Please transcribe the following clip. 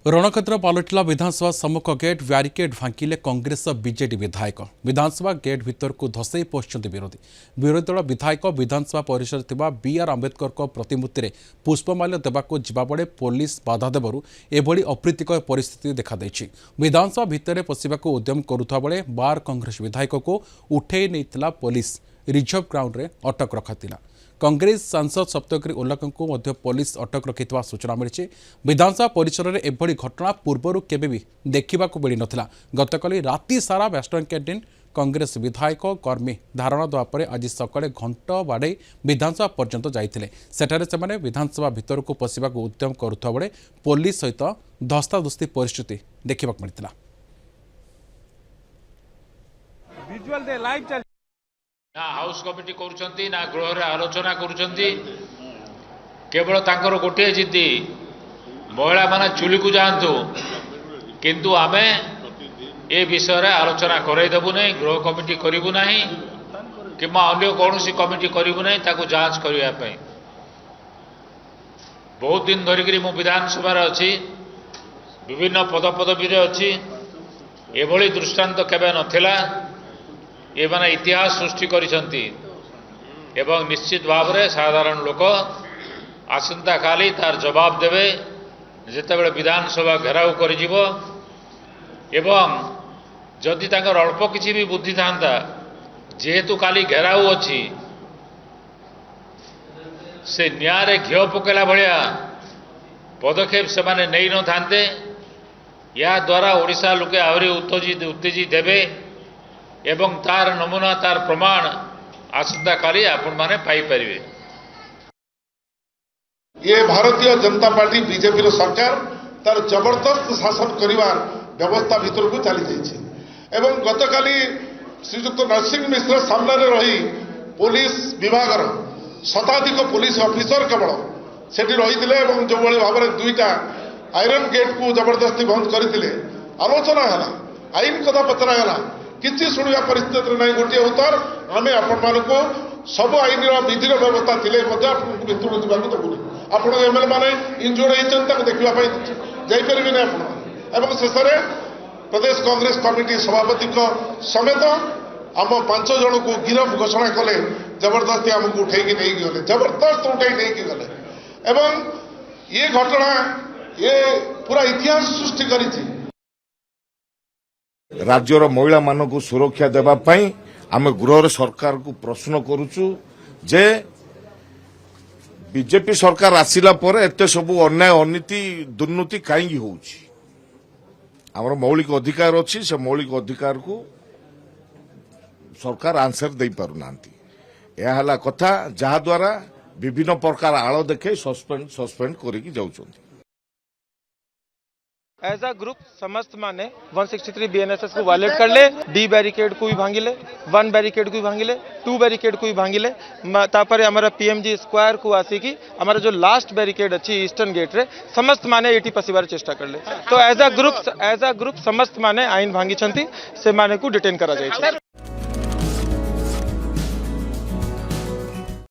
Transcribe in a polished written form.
रणक्षेत्र पलटिला विधानसभा सम्मुख gate barricade भांगिले Congress BJD विधायक विधानसभा gate भितर को धसई पहुंचते विरोधी दल विधायक विधानसभा परिसर थिबा बीआर अंबेडकर को प्रतिमूर्ति में पुष्पमाल्य देवाक जिबाबड़े पुलिस बाधा देवरु एभली अप्रीतिकर परिस्थिति देखा देछि। विधानसभा भितर पशिबाक उद्यम करुवा बेले बार कांग्रेस विधायक को उठे नहीं पुलिस रिजर्व ग्राउंड में अटक रखा। कांग्रेस सांसद सप्तगिरी उल्लखन को मध्य पुलिस अटक रखिथिबा सूचना मिली। विधानसभा परिसर में एभली घटना पूर्व केबे भी देखा मिल नथिला। गतकाली राति सारा वेस्टर्न कैंटीन कांग्रेस विधायक कर्मी धारणा देवा पर आज सकाळे घंट बाड़े विधानसभा पर्यंत जाइथिले। सेठारे सेमाने विधानसभा भितर को पशिबाक उद्यम करुवा बेले पुलिस सहित धस्ताधस्ती परिस्थिति देखा मिलता। ना हाउस कमिटी करुछंती ना गृह आलोचना करुछंती। केवल तांकर गोटे जिद्दी महिला माने चुली को जातु किंतु आमे ए विषय रे आलोचना करैदेबु नहीं, गृह कमिटी करिबु नहीं किंबा अन्य कौनसी कमिटी करिबु नहीं ताको जांच करिया पई। बहुत दिन धरिकरी मु विधानसभा रे अछि, विभिन्न पदपदवी रे अछि। एभली दृष्टांत केबे नथिला। ये माने इतिहास सृष्टि करिसंती एवं निश्चित भाव में साधारण लोक आसंता काली तार जवाब देवे जेतेबेले विधानसभा घेराव करिजिवो। एवं जदि तांकर अल्प किछि भी बुद्धि थांता जेहेतु काली घेराव अछि से न्यारे घिओ पकेला भलिया पदक्षेप से माने नहीं न थांते। या द्वारा ओडिशा लोके आहरी उत्तेजित हेबे एवं तार नमूना तार प्रमाण आसंता काली आपण माने पाई परिवे। ये भारतीय जनता पार्टी बीजेपी सरकार तार जबरदस्त शासन करिवार व्यवस्था भीतर को चली जाइए। एवं गतकाली श्रीजुक्त नरसिंह मिश्र सामने रही पुलिस विभाग शताधिक पुलिस ऑफिसर केवल सेठी रही जो भाव में दुईटा आयरन गेट को जबरदस्ती बंद करते आलोचना है, आईन कथा पचरागला किसी शुणा परिस्थिति नहीं। गोटे उत्तर आम आपण को सब आईन विधि व्यवस्था थे भितर जावाक देवुनि। आप एमएलए मैंने इंजुर्ड होती देखापी जापरि नहीं। शेष में प्रदेश कांग्रेस कमिटी सभापति समेत आम 5 जन को गिरफ घोषणा कले। जबरदस्ती आमको उठेकी नहीं गले, जबरदस्त उठे नहीं गले। एवं ये घटना ये पूरा इतिहास सृष्टि करी। राज्यर महिला मान को सुरक्षा देवाई आम गृह सरकार को प्रश्न करुचु जे बीजेपी सरकार आसिला पर एते सबु अन्याय अनीति दुर्नीति कहीं होउछि। आमर मौलिक अधिकार अच्छी, से मौलिक अधिकार को सरकार आंसर दे पारुनांती। यह हला कथा जहा द्वारा विभिन्न प्रकार आड़ देखे सस्पेंड करिकी जाउछंती। एज अ ग्रुप समस्त माने 163 बीएनएसएस को वायलेट कर ले, डी बैरिकेड को भी भांगिले, 1 बैरिकेड को भी भांगिले, 2 बैरिकेड को भी भांगिले। तापर हमारा पीएमजी स्क्वायर को आसिकी हमारा जो लास्ट बैरिकेड अच्छी ईस्टर्न गेट रे समस्त माने एटी पशिबार चेष्टा कर ले। तो एज अ ग्रुप समस्त माने आईन भांगी छंती से माने को डिटेन करा जाय।